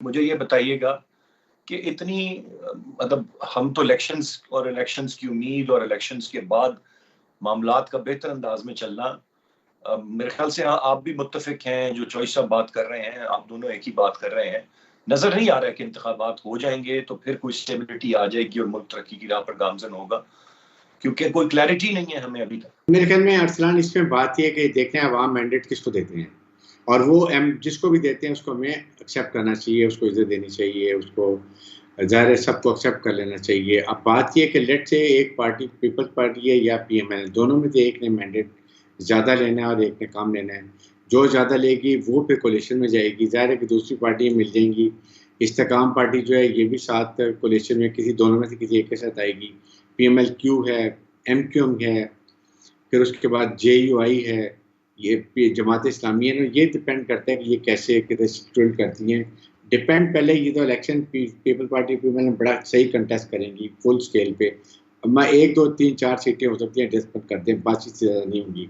मुझे ये बताइएगा कि इतनी मतलब हम तो इलेक्शंस की उम्मीद और इलेक्शंस के बाद मामलात का बेहतर अंदाज में चलना, मेरे ख्याल से आप भी मुत्तफिक हैं, जो चॉइस साहब बात कर रहे हैं, आप दोनों एक ही बात कर रहे हैं। नजर नहीं आ रहा है कि इंतखाबात हो जाएंगे तो फिर कोई स्टेबिलिटी आ जाएगी और मुल्क तरक्की की राह पर गामजन होगा, क्योंकि कोई क्लैरिटी नहीं है हमें अभी तक। मेरे ख्याल में अरसलान, इसमें बात यह है कि देखते हैं अवाम मैंडेट किसको देते हैं, और वो जिसको भी देते हैं उसको हमें एक्सेप्ट करना चाहिए, उसको इज्जत देनी चाहिए, उसको ज़ाहिर है सबको एक्सेप्ट कर लेना चाहिए। अब बात यह कि लेट से एक पार्टी पीपल्स पार्टी है या पीएमएल, दोनों में से एक ने मैंडेट ज़्यादा लेना है और एक ने कम लेना है। जो ज़्यादा लेगी वो फिर कोलिशन में जाएगी, ज़ाहिर है कि दूसरी पार्टियाँ मिल जाएंगी। इस्तेकाम पार्टी जो है ये भी साथ कोलिशन में किसी दोनों में से किसी एक के साथ आएगी। PMLQ है, MQM है, फिर उसके बाद JUI है, ये जमात इस्लामी है ना। ये डिपेंड करता है कि ये कैसे कंस्टिट्यूट करती हैं। डिपेंड पहले ये तो इलेक्शन पीपल पार्टी पीपल बड़ा सही कंटेस्ट करेंगी फुल स्केल पे। अब मैं 1 2 3 4 सीटें हो सकती हैं डिस्कस करते हैं, 5 से ज़्यादा नहीं होंगी।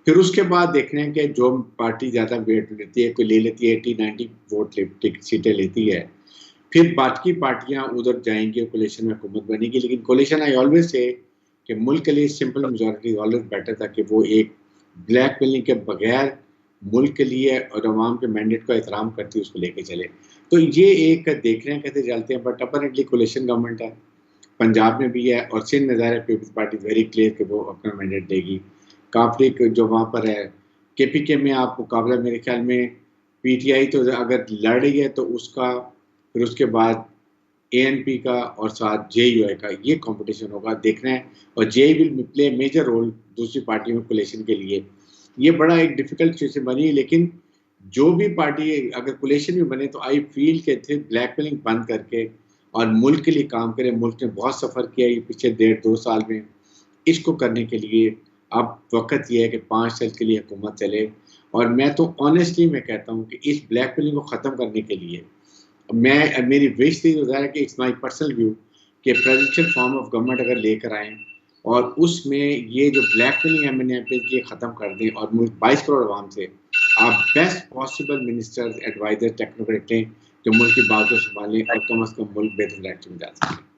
फिर उसके बाद देखना है कि जो पार्टी ज़्यादा वेट लेती है, कोई ले लेती है 80-90 वोट सीटें लेती है, फिर बाकी पार्टियां उधर जाएंगी और कोलिशन में हुकूमत बनेगी। लेकिन कोलिशन आई ऑलवेज से कि मुल्क के लिए सिंपल मेजॉरिटी ऑलवेज बेटर था कि वो एक ब्लैक मेलिंग के बगैर मुल्क के लिए और अवाम के मैंडेट का एहतराम करती उसको लेके चले। तो ये एक देख रहे हैं कैसे चलते हैं, बट अपरेंटली कोलिशन गवर्नमेंट है, पंजाब में भी है और सिंध में ज़ाहिर है पीपल्स पार्टी वेरी क्लियर कि वो अपना मैंडेट देगी। काफी जो वहाँ पर है KPK में आप मुकाबला मेरे ख्याल में PTI तो अगर लड़ रही है तो उसका, फिर उसके बाद ANP का और साथ JUI का ये कंपटीशन होगा, देखना है। और JUI will play major role दूसरी पार्टियों में कोलिशन के लिए। ये बड़ा एक डिफिकल्ट सिचुएशन बनी, लेकिन जो भी पार्टी अगर कोलिशन में बने तो आई फील के थे ब्लैकमेलिंग बंद करके और मुल्क के लिए काम करे। मुल्क ने बहुत सफ़र किया ये पिछले 1.5-2 साल में, इसको करने के लिए अब वक्त ये है कि 5 साल के लिए हुकूमत चले। और मैं तो ऑनेस्टली मैं कहता हूँ कि इस ब्लैकमेलिंग को ख़त्म करने के लिए मेरी विश थी, है कि इट्स माई पर्सनल व्यू कि प्रेसिडेंशियल फॉर्म ऑफ गवर्नमेंट अगर लेकर आएँ और उसमें ये जो ब्लैकमेलिंग MNA ये ख़त्म कर दें और मुल्क 22 करोड़ आवाम से आप best possible ministers advisor technocrat लें जो मुल्क की बात को संभालें और कम अज़ कम मुल्क बेहतर डायरेक्शन में जा सकें।